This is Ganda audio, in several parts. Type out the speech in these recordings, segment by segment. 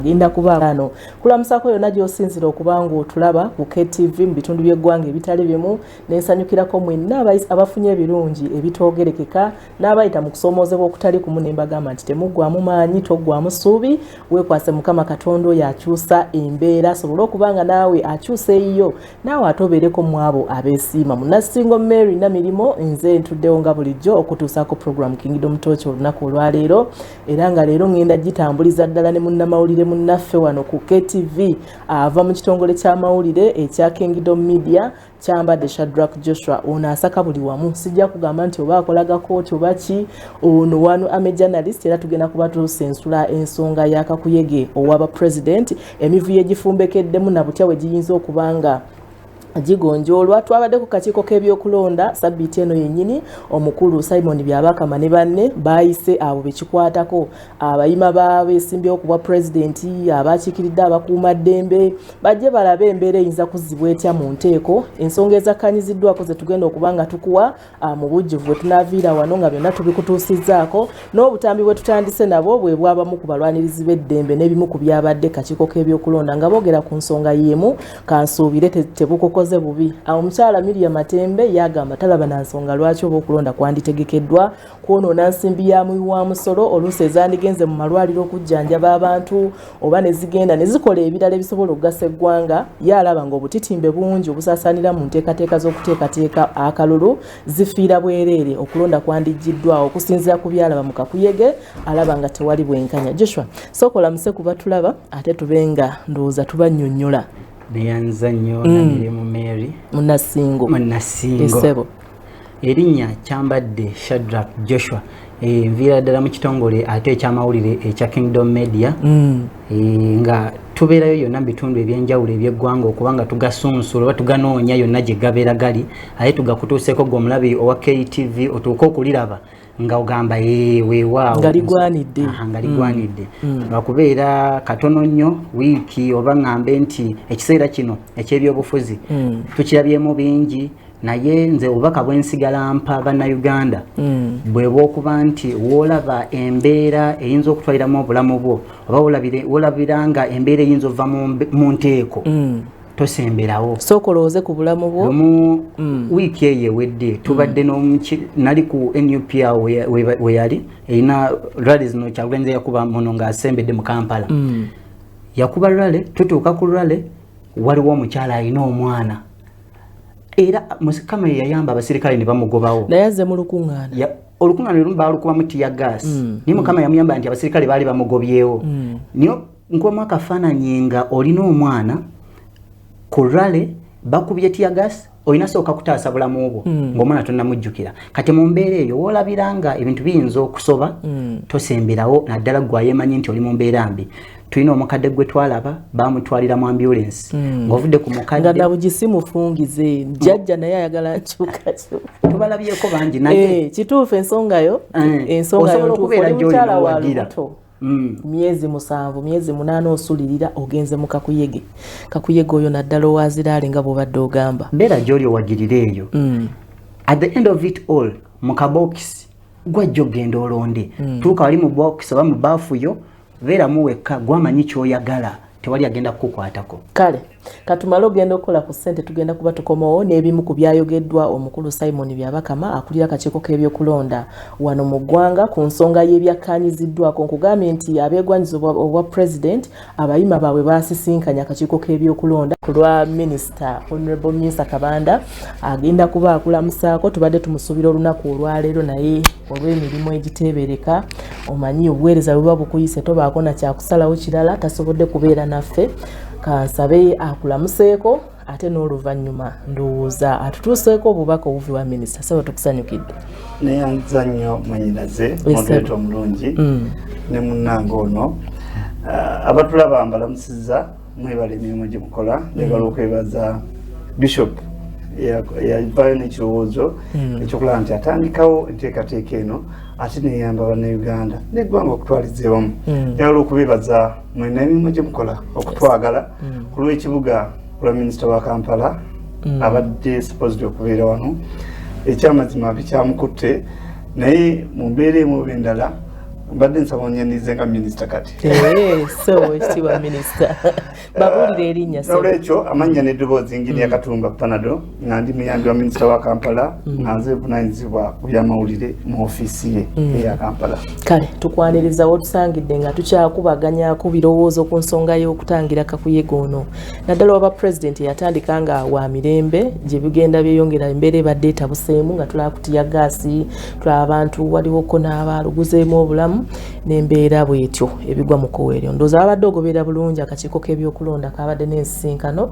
Ginda kubano kulamusako yonna gy'osinzira okubanga otulaba ku KTV mu bitundu by'eggwanga ebitali bimu n'ensanyukirako mwenna abafunye ebirungi ebitoogerekeka n'abayita mu kusomoozebwa okutali kumu ne mbagamba nti temuggwamu maanyi toggwamu ssuubi weekwase Mukama Katonda oyo akyusa embeera asobole okubanga naawe akyusa eyiyo naawe atobeereko mu abo abeesiima Munnasingo Mary Namirimo nze ntuddewo nga bulijjo okutuusaako program Kingdom Torch olunaku olwaleero era nga leero ngenda gitambuliza ddala ne munnamawulire munnaffe wano ku KTV ava mu kitongole ky'amawulire ekya Kingdom Media kyambadde Shadrack Joshua ono asaka buli wamu sijja kugamba nti oba akolaga kooti oba ki ono wano ame journalist era tugenda kuba tusensula ensonga ya Kakuyege owaba president emivuyo egifumbekeddemu na butya we giyinza okubanga ajigonjolwa twabadde ku kakiiko k'ebyokulonda sabbiiti eno yennyini omukulu Simon Byabakama ne banne baayise abo bekikwatako abayima baabeesimbyewo ku bwa pulezidenti abaakiikiridde abakuumaddembe bajje balabe embeera eyinza kuzzibwa etya mu nteeko ensonga ezakkanyiziddwako ze tugenda okubanga tukuwa mu bujjuvu bwe tunaaviira wano nga byonna tubikutuusizzaako n'obutambi bwe tutandise nabwo bwe bwabamu ku balwanirizi b'eddembe n'ebimu ku byabadde kakiiko k'ebyokulonda nga boogera ku nsonga y'emu kansuubire tebukokoze bubi omukyala Miriam Matembe yagamba talaba na nsonga lwaki oba okulonda kwanditegekeddwa kwonoona nsimbi ya muwi wa musolo oluusi ezandigenze mu malwaliro okujjanjaba abantu oba ne zigenda ne zikola ebirala ebisobola okugasa eggwanga yalaba ng'obutitimbe bungi obusaasaanira mu nteekateeka z'okuteekateeka akalulu zifiira bwereere okulonda kwandigiddwawo okusinziira ku byalaba mu Kakuyege alaba nga tewali bwenkanya Joshua sookola muse kuba tulaba ate tubenga ndowooza tubannyonnyola Neyanza nnyo Namirimo Mary Munnasingo Esebo erinnya kyambadde Shadrack Joshua nviira ddala mu kitongole ate ekyamawulire ekya Kingdom Media nga tubeerayo yonna mu bitundu ebyenjawulo eby'eggwanga okubanga tugasunsula oba tuganoonya yonna gye gabeera gali ate tugakutuuseeko gwe omulabi owa KTV otuuke okuliraba nga ogamba weewaawo nga ligwanidde lwakubeera katono nnyo wiiki oba ŋŋambe nti ekiseera kino eky'ebyobufuzi tukirabyemu bingi naye nze obubaka bwensigala mpa bannayuganda bwe bw'okuba nti woolaba embeera eyinza okutwaliramu obulamu bwo oba wolabira nga embeera eyinza ova mu nteeko tosemberawo sokolooze ku bulamu bwo mu wiiki eyo ewedde tubadde nali ku NUP we yali erina rally zino Kyagulanyi yakuba muno ng'asembedde mu Kampala yakuba rally tutuuka ku rally waliwo omukyala alina omwana era Mukama yayamba abasirikale ne bamugobawo naye azze mu lukuŋŋaana olukuŋŋaana lumu baalukubamu tiya gas naye Mukama yamuyamba nti abasirikale baali bamugobyewo niyo nkubamu akafaananyi nga olina omwana ku rally bakubye tiya gas olina sooka kutaasa bulamu bwo ng'omwana tonnamujjukira kati mu mbeera eyo woolabira nga ebintu biyinza okusoba tosemberawo naddala gwe yeemanyi nti oli mu mbeera mbi tulina omukadde gwe twalaba baamutwalira mu ambulance ng'ovudde ku mukadde nga nabugisi mufungize jjajja naye ayagala nkyuka tubalabyeko bangi naye kituufu ensongayo osobola okubeera gy'olina wagira myezi 7 myezi 8 osulirira ogenze mu Kakuyege oyo naddala owaziraale nga bw'obadde ogamba mbeera gy'oli owagirira eyo at the end of it all mu kabokisi gwajja ogenda olonde tuuka wali mu bokisi oba mu baafu yo beeramu wekka gwamanyi ky'oyagala tewali agenda kukukwatako kale katumale ogenda okukola ku ssente tugenda kuba tukomawo n'ebimu ku byayogeddwa omukulu Simon Byabakama akulira akakiiko k'ebyokulonda wano mu ggwanga ku nsonga y'ebyakkaanyiziddwako nkugambye nti abeegwanyiza obwa president abayima baabwe baasisinkanya akakiiko k'ebyokulonda ku lwa minisita Honorable Minister Kabanda agenda kuba akulamusaako tubadde tumusuubira olunaku olwaleero naye olw'emirimu egiteebereka omanyi obuweereza buba bukuyise tobaako na kyakusalawo kirala tasobodde kubeera naffe kansabe akulamuseeko ate n'oluvannyuma ndowooza atutuuseeko obubaka obuvi wa minisita saba tukusanyukidde neyanza nnyo mwanyinaze moderator omulungi ne munnange ono abatulaba mbalamusizza mwebala emirimu gye mukola njagala okwebaza Bishop yavaayo n'ekirowoozo ekyokulaba nti atandikawo enteekateeka eno ate neyamba bannayuganda n'eggwanga okutwaliza ewamu njagala okubeebaza mwena emirimu gye mukola okutwagala ku lw'ekibuga olwa minisita wa Kampala abadde supposed okubeera wano ekyamazima bikyamukutte naye mu mbeera emu oba endala mbadde nsaba onyanirize nga minisita kati so ekitiibwa minisita babuulire erinnya olwekyo amannya n'eddoboozi ngini Katumba Panado nga ndi muyambi wa minisita wa Kampala nga nze buvunaanyizibwa ku byamawulire mu ofiisi ye eya Kampala. Kale tukwaniriza wotusangidde nga tukyakubaganyako birowoozo ku nsonga y'okutangira kakuyege ono naddala waba pulezidenti yatandika nga wa mirembe gye bigenda byeyongera embeera ebadde etabuseemu nga tulaba kutiya gaasi tulaba abantu waliwoko n'abaluguzeemu obulamu n'embeera bwetyo ebigwa mu kkoweeryo ndowooza abadde ogoberera bulungi akakiiko k'ebyokulonda kabadde n'ensisinkano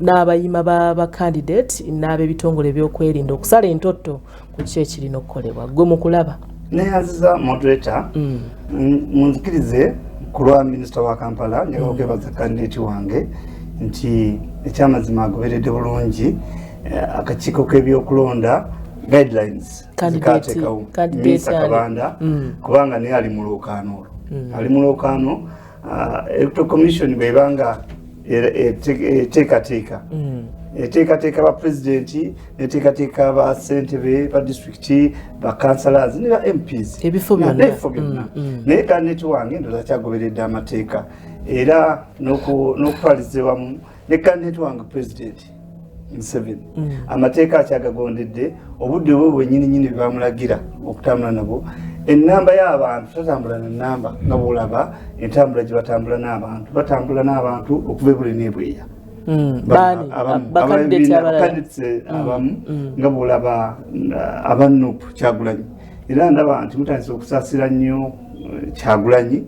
n'abayima ba candidate n'ab'ebitongole by'okwerinda okusala entotto ku kiki ekirina okukolebwa gwe mu kulaba neyaziza moderator munzikirize ku lwa minisita wa Kampala njagala okwebaza kandidate wange nti ekyamazima agoberedde bulungi akakiiko k'ebyokulonda guidelines zikateekawo Minisita Kabanda kubanga naye ali mu lwokaano olwo ali mu lwokaano electoral commission bwebanga eteekateeka ba pulezidenti neteekateeka ba ssentebe ba disitulikiti ba councillors ne ba MPs ebifo byonna naye kandidate wange ndoza kyagoberedde amateeka era n'okutwaliza wamu ne kandidate wange pulezidenti Museveni amateeka akyagagondedde obudde bwe bwennyininyini bwebamulagira okutambula nabo ennamba y'abantu tatambula na nnamba nga bw'olaba entambula gye batambula n'abantu batambula n'abantu okuva ebule n'ebweya abamu nga bw'olaba abanupu Kyagulanyi era ndaba nti mutandise okusaasira nnyo Kyagulanyi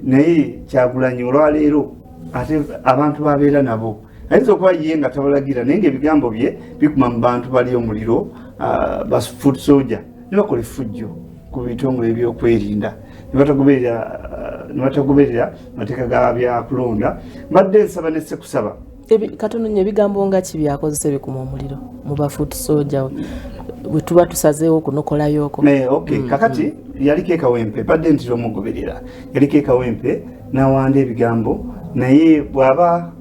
naye Kyagulanyi olwaleero ate abantu babeera nabo ayinza okuba ye nga tabalagira naye ng'ebigambo bye bikuma mu bantu bali omuliro ba foot soldier ne bakola effujjo ku bitongole ebyokwerinda ne batagoberera mateeka ga byakulonda mbadde nsaba ne ssekusaba katono nnyo ebigambo nga ki byakozesa bikuma omuliro mu ba foot soldier bwe tuba tusazeewo okunokolayoko kakati yaliko ekawempe badde nti omugoberera yaliko ekawempe n'awanda ebigambo naye bw'aba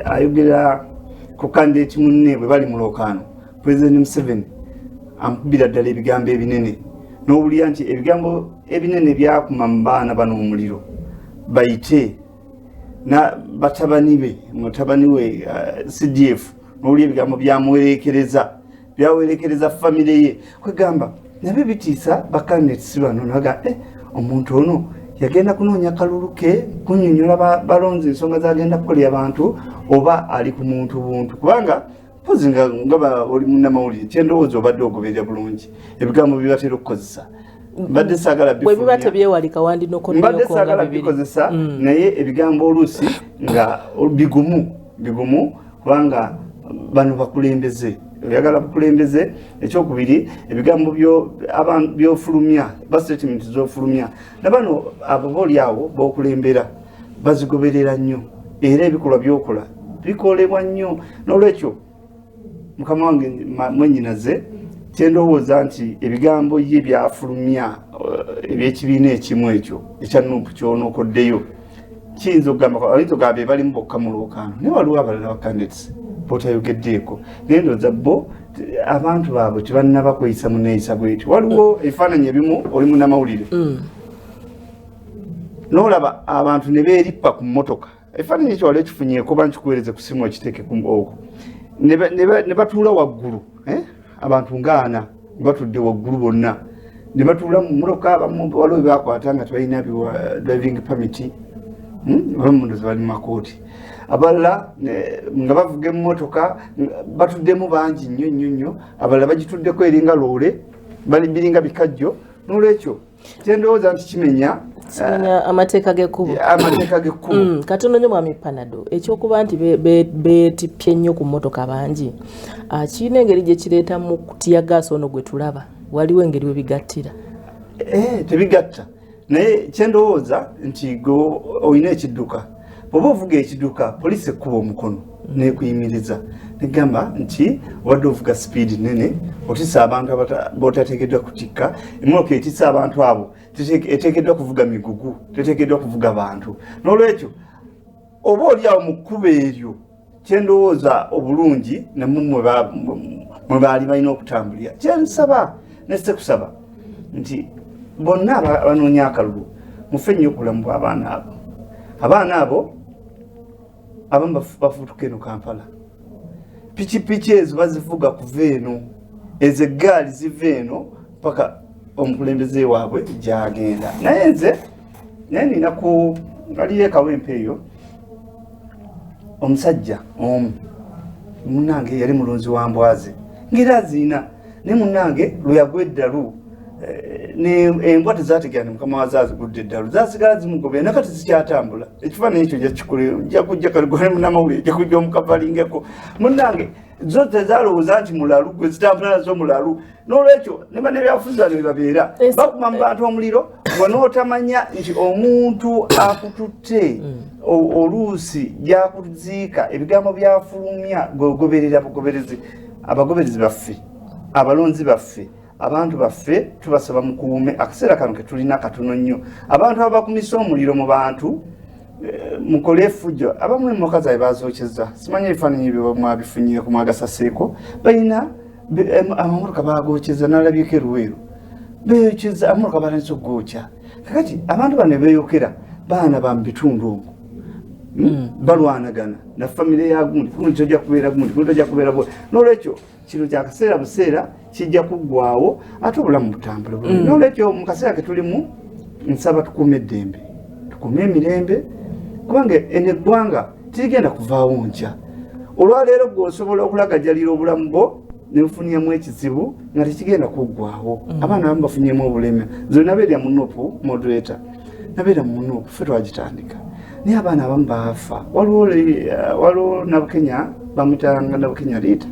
ayogera ku kandidate munne bwe bali mu lwokaano President Museveni amukubira ddala ebigambo ebinene n'owulira nti ebigambo ebinene byakuma mu baana bano omuliro bayite na batabani be mutabani we CDF n'owulira ebigambo byawerekereza famire ye kwegamba nabyo bitiisa bakandidates bano naga omuntu ono yagenda kunoonya kalulu ke kunnyonnyola balonzi ensonga zagenda kukolera abantu oba ali ku muntu buntu kubanga pozi nga oli munnamawulire kyendowooza obadde ogoberera bulungi ebigambo bibatera okukozesa mbadde saagala bikozesa naye ebigambo oluusi nga bigumu kubanga bano bakulembeze oyagala bukulembeze ekyokubiri ebigambo byofulumya ba statement zofulumya nabano abo boolyawo bokulembera bazigoberera nnyo era ebikolwa byokola bikolebwa nnyo n'olwekyo mukama wange mwenyinaze kyendowooza nti ebigambo ye byafulumya ebyekibiina ekimu ekyo ekya nupu kyonookoddeyo kiyinza okugamba be balimu bokka mu lwokaano naye waliwo abalala bakandidates botayogeddeeko naye ndowooza bo abantu baabwe tebannaba kweyisa muneeyisa bwetyo waliwo ebifaananyi ebimu oli munnamawulire n'olaba abantu ne beerippa ku mmotoka ekifaananyi ekyo waliwo ekifunyeeko ba nkikuweereze ku simu ekiteeke okwo ne batuula waggulu abantu ngaana batudde waggulu bonna ne batuula mu mmotoka waliwo bebakwata nga tebalina driving permit bamundozi bali mu makooti abalala nga bavuga emmotoka batuddemu bangi nnyo abalala bagituddeko eringa loole biringa bikajjo n'olwekyo kyendowooza nti kimenya amateeka g'ekkubo katono nnyo mwami Panado ekyokuba nti beetippye nnyo ku mmotoka bangi kirina engeri gye kireeta mu kutiya gaasi ono gwe tulaba waliwo engeri we bigattira tebigatta naye kyendowooza nti olina ekidduka bw'oba ovuga ekidduka poliisi ekkuba omukono nekuyimiriza negamba nti obadde ovuga sipiidi nene otisa abantu botateekeddwa kutikka emmotoka etisa abantu abo eteekeddwa kuvuga migugu teteekeddwa kuvuga bantu n'olwekyo oba oliawo mu kkuba eryo kyendowooza obulungi namwe mwe baali balina okutambulira kyensaba nesitekusaba nti bonna abanoonya akalulu mufe nnyo okulamu bw'abaana abo abamu bafutuka eno Kampala pikipiki ezo bazivuga kuva eno ezo eggaali ziva eno paka omukulembeze waabwe gyagenda naye nina ku aliyo ekawempe eyo omusajja omu munange yali mulunzi wa mbwaze ng'era aziina ne munange lweyagwa eddalu embwa tezategera mukama wazo azigudde eddalu zasigala zimugobera nakati zikyatambula ekifaananyi ekyo nja kujja kaligone munamawulire nja kujja omukabalingeko munange zo tezalowooza nti mulalu gwe zitambula nazo mulalu n'olwekyo ne bannabyabufuzi bano bebabeera bakuma mu bantu omuliro gwe n'otamanya nti omuntu akututte oluusi gyakuziika ebigambo byafulumya gogoberera abagoberezi baffe abalonzi baffe abantu baffe tubasaba mukuume akaseera kano ketulina katono nnyo abantu abakumisa omuliro mu bantu mukole effujjo abamu emmoka zaabwe bazokyeza simanyi ebifaananyi byo mwabifunyireku mwagasaseeko balina amamotoka bagokyeza n'alabyeko eruweero beyokyeza amamotoka balanisa okugokya kakati abantu bano beeyokera baana ba mu bitundu omwo balwanagana na famire ya gundi gundi tojja kubeera gundi gundi tojja kubeera bwe n'olwekyo kino kyakaseera buseera kijja kuggwawo ate obulamu butambula bulungi n'olwekyo mu kaseera ke tulimu nsaba tukuume eddembe tukuume emirembe kubanga eno eggwanga tirigenda kuvaawo nkya olwaleero gweosobola okulagajalira obulamu bwo nebufunyamu ekizibu nga tekigenda kuggwawo abaana bamu bafunyemu obuleme nze nabeerya munupu moderator nabeera munupu ffe twagitandika naye abaana abamu baafa waliwo nabukenya bamutanga nabukenya liita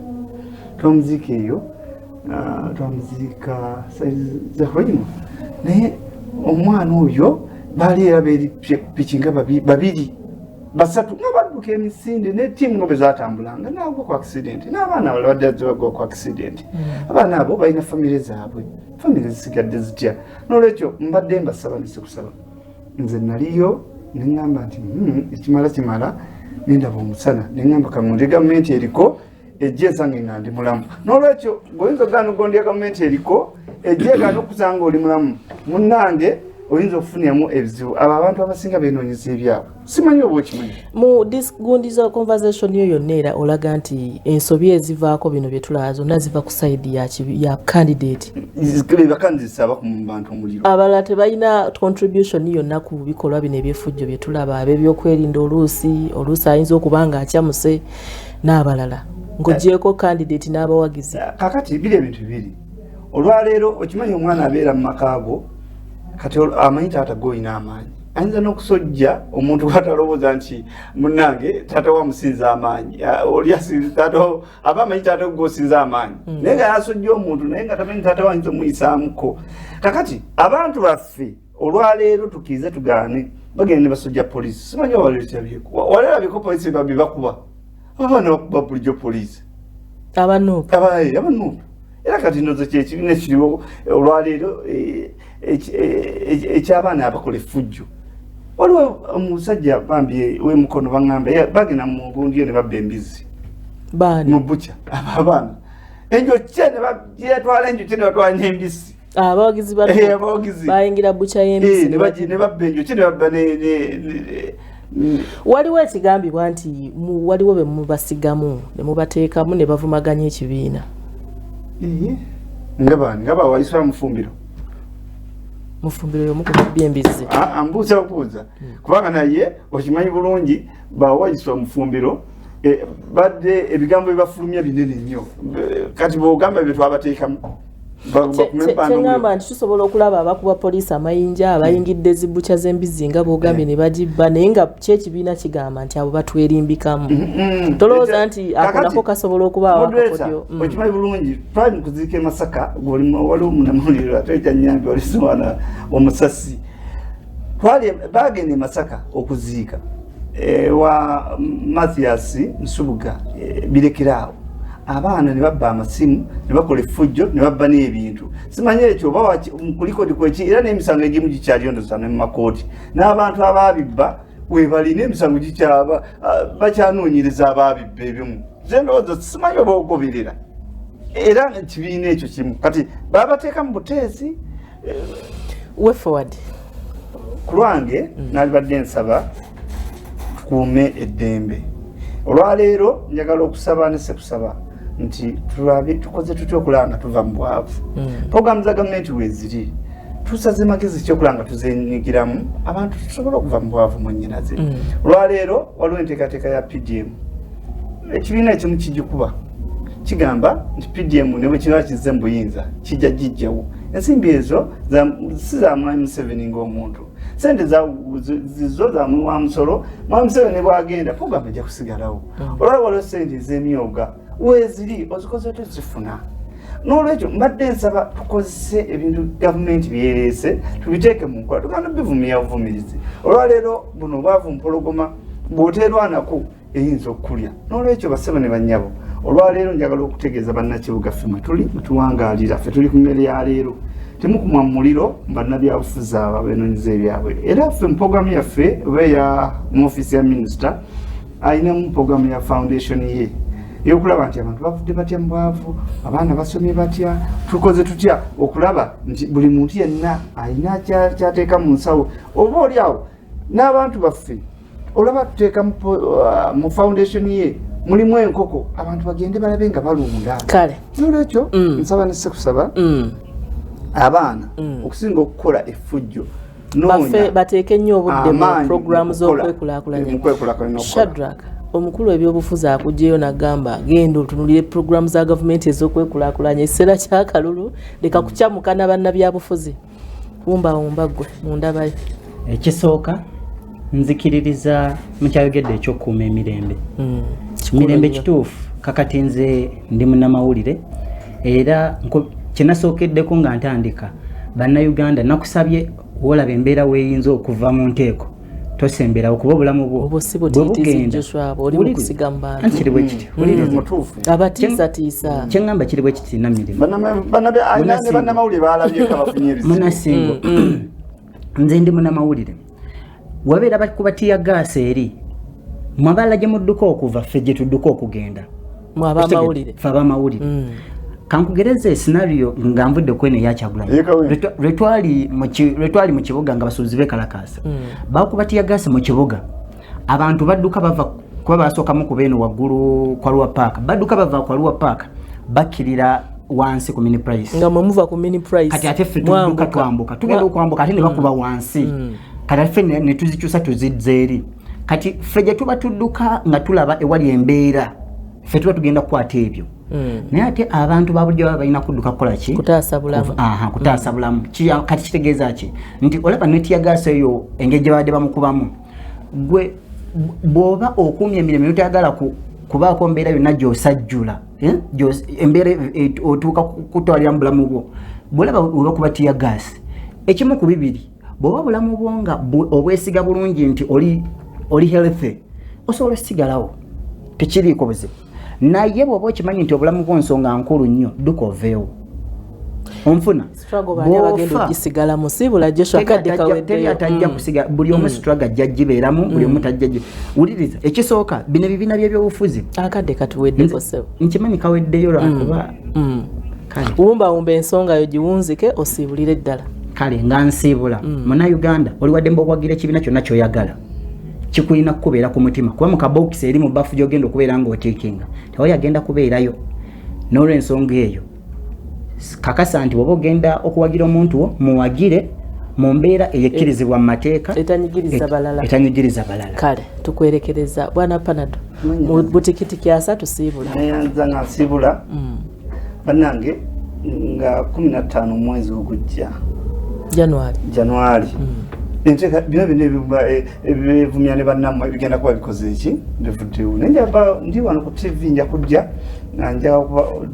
twamuziika eyo twamuziika zahroimo naye omwana oyo baali era beeri piki nga babiri basatu nga badduka emisinde ne tiimu nga bwe zatambulanga naagwa ku accident n'abaana abala badde bagwa ku accident abaana abo balina famire zaabwe famire zisigadde zitya n'olwekyo mbadde mbasaba nisikusaba nze naliyo neŋŋamba nti ekimala nendaba omusana neŋŋamba kaŋŋonde gavumenti eriko ejja esange nga ndi mulamu n'olwekyo goyinza ogaana ogondya gavumenti eriko ejja egaana okusanga oli mulamu munnange oyinza okufuniramu ebizibu abo abantu abasinga beenoonyeza ebyabwe simanyi oba okimanyi mu disgundiza conversation yo yonna era olaga nti ensobi ezivaako bino bye tulaba zonna ziva ku sayidi ya candidate bakandidate aba mu bantu omuliro abalala tebalina contribution yonna ku bikolwa bino ebyefujjo bye tulaba ab'ebyokwerinda oluusi ayinza okuba nga akyamuse n'abalala ng'ogyeko candidate n'abawagizi kakati biri ebintu bibiri olwaleero okimanyi omwana abeera mu makaago kati amanyi taata goyina amaanyi ayinza n'okusojja omuntu watalowooza nti munnange taata wamusinza amaanyi aba amanyi taata gosinza amaanyi naye nga yasojja omuntu naye nga tamanyi taata wayinza omuyisaamuko kakati abantu baffe olwaleero tukirize tugaane bagenda ne basojja poliisi simanyi walerabyeko poliisi bakuba abaana bakuba bulijjo poliisi abanuupu era kati ndoza kyekibiina ekiriwo olwaleero ekyabaana abakola effujjo waliwo omusajja bambi w'emukono baŋŋamba bagenda mu bundiyo ne babba embizi mu bukya abaana enjokye netwala enjokye ne batwala n'embisi abawagizi bayingira bukya y'embisi ne babba enjokye ne babba waliwo ekigambibwa nti waliwo be mubasigamu ne mubateekamu ne bavumaganya ekibiina nga bawayiswa mufumbiro yomukubya embizi ambuuza okubuuza kubanga naye okimanyi bulungi bawayiswa mufumbiro badde ebigambo byebafulumya binene nnyo kati bwogamba bye twabateekamu kyeŋŋamba nti tusobola okulaba abakuba poliisi amayinja abayingidde zibukya z'embizi nga bwogambye ne bagibba naye nga kyekibiina kigamba nti abo batwerimbikamu tolowooza nti ako nako kasobola okubaawo akakodyo okimanyi bulungi twali mukuziika e Masaka waliwo munamuliro ate ekyanyambi walisowana omusasi bagenda e Masaka okuziika wa Mathias Nsubuga birekeraawo abaana ne babba amasimu ne bakola effujjo ne babba n'ebintu simanyi ekyo oba kulikodi kweki era n'emisango egimu gikyaliyo ndoza ne mu makooti n'abantu abaabibba webalina emisango gikyaba bakyanoonyereza abaabibba ebimu ze ndowooza simanyi oba ogoberera era ekibiina ekyo kimu kati babateeka mu buteesi way forward kulwange nalibadde nsaba tukuume eddembe olwaleero njagala okusaba ne sekusaba nti tulabe tukoze tutya okulanga tuva mu bwavu programu za gavumenti weeziri tusaze magezi kyokulanga tuzenyigiramu abantu tusobola okuva mu bwavu mu nnyinaze olwaleero waliwo enteekateeka ya PDM ekibiina ekimu kijikuba kigamba nti PDM ne bwe kiba kizze mu buyinza kijja gijjawo ensimbi ezo si za Mwami Museveni ng'omuntu sente zizo za wa musolo Mwami Museveni bwagenda programu ejja kusigalawo olwaliwo waliwo sente ez'emyoga weeziri ozikoze tuzifuna n'olwekyo mbadde nsaba tukozese ebintu gavumenti byereese tubiteeke mu nkola tugenda bivumira buvumirizi olwaleero buno obwavu mpologoma bw'oteerwanako eyinza okukulya n'olwekyo basebo ne bannyabo olwaleero njagala okutegeeza bannakibuga ffe mwe tuli mutuwangaalira ffe tuli ku mmere ya leero temukumwa mu muliro bannabyabufuzi abo abenoonyeza ebyabwe era ffe mu programu yaffe oba eya mu ofiisi ya minisita ayinamu programu ya foundation ye yokulaba nti abantu bavudde batya mu bwavu abaana basomye batya tukoze tutya okulaba nti buli muntu yenna alina kyateeka mu nsawo oba oli awo n'abantu baffe olaba tuteeka mu foundation ye mulimu enkoko abantu bagende balabe nga balunda kale nolwekyo nsaba ne sekusaba abaana okusinga okukola effujjo baffe bateeke nnyo obudde mu programu z'okwekulaakulanya Shadrack omukulu w'ebyobufuzi akugyeyo n'agamba genda otunulire programu za gavumenti ez'okwekulaakulanya ekiseera kyakalulu leka kukyamuka n'abannabyabufuzi wumbawumba ggwe mundabayo ekisooka nzikiririza mukyayogedde ekyokukuuma emirembe mirembe kituufu kakati nze ndi munnamawulire era kyenasookeddeko nga ntandika bannayuganda nakusabye olaba embeera weeyinza okuva mu nteeko tosembera okuba obulamu bwo bwebugenda bwe kiti abatiisatiisa kyeŋŋamba kiri bwe kiti namirembe munasingo nze ndi munnamawulire wabeera bakuba tiya gaasi eri mwabala gye mudduka okuva ffe gye tudduka okugenda ffe abamawulire kankugereze scenario nga nvudde kwene yakyagulanye lwetwali mu kibuga nga basuuzi bekalakaasa bakuba tiya gaasi mu kibuga abantu badduka bava kuba basookamu ku beeno waggulu kwa Lua Park badduka bava kwa Lua Park bakkirira wansi ku mini price nga mwemuva ku mini price kati ate ffe tudduka twambuka tugenda okwambuka ate ne bakuba wansi kati ffe ne tuzikyusa tuzidde eri kati ffe gye tuba tudduka nga tulaba ewali embeera ffe tuba tugenda kukwata ebyo naye ate abantu babulijjo baba balina kudduka kukola ki kutaasa bulamu kutaasa bulamu kati kitegeeza ki nti olaba netiya gaasi eyo engeri gye babadde bamukubamu gwe bw'oba okuumya emirimu yotayagala kubaako mbeera yonna gy'osajjula embeera otuuka kutwalira mu bulamu bwo bw'olaba oba kuba tiya gaasi ekimu ku bibiri bw'oba bulamu bwo nga obwesiga bulungi nti oli healthy osobola osigalawo tekiriiko buzibu naye bw'oba okimanyi nti obulamu bw'ensonga nkulu nnyo dduka oveewo onfuna atajja kusiga buli omu struggle ajja gibeeramu buli omu tajja wuliriza ekisooka bino ebibiina by'ebyobufuzi akadde katuweddeko sebo nkimanyi kaweddeyo lwakuba wumbawumba ensonga yo giwunzike osiibulire ddala kale nga nsiibula munnayuganda oli wadde mbogwagira ekibiina kyonna kyoyagala kikulina kubeera ku mutima kuba mu kabokisi eri mu bbafu gy'ogenda okubeera ng'otiikinga tewayi agenda kubeerayo n'olw'ensonga eyo kakasa nti woba ogenda okuwagira omuntu wo muwagire mu mbeera eyekkirizibwa mu mateeka etanyigiriza balala kale tukwerekereza bwana Panado mu butikitiki asatu siibula nayanza nga nsiibula bannange nga 15 mwezi ogujja Januari enteeka bino ebivumya ne bannammwe bigenda kuba bikoze eki bivuddewo naye ndi wano ku TV nja kujja nanja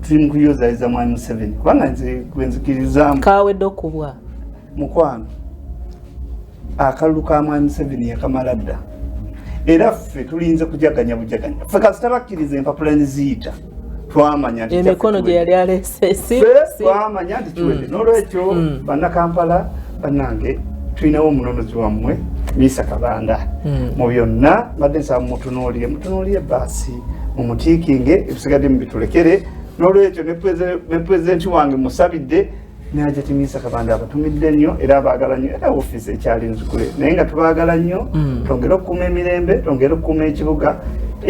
tuli mu kuyozayiza Mwami Museveni kubanga nze gwenzikirizamu kawedde okubwa mukwano akalulu ka Mwami Museveni yakamala dda era ffe tulinze kujaganya bujaganya ffe kasita bakkiriza empapula neziyita twamanya nti emikono gye yali alese twamanya nti kiwedde n'olwekyo bannakampala bannange tulinawo omunonozi wammwe Misa Kabanda mu byonna badde nsaba mutunuulire baasi mumutiikinge ebisigadde mubitulekere n'olwekyo ne pulezidenti wange musabidde naje timisa kabanda abatumidde nnyo era abaagala nnyo era ofiisi ekyali nzukule naye nga tubaagala nnyo twongere okukuuma emirembe twongere okukuuma ekibuga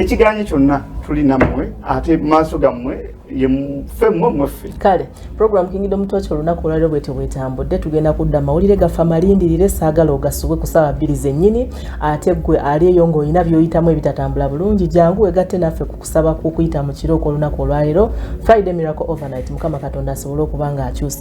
ekiganyi kyonna tuli nammwe ate maaso gammwe yemuffe mweffe kale program Kingdom Torch olunaku olwaliro bwete bwetambudde tugenda kudda mawulire gafa malindirire saagala ogasubwe ku ssaawa 2 zennyini ate gwe ali eyo ng'olina by'oyitamu ebitatambula bulungi jangu wegatte naffe kukusaba kukuyita mu kiroko olunaku olwaliro Friday Miracle Overnight Mukama Katonda asobole okuba ng'akyusa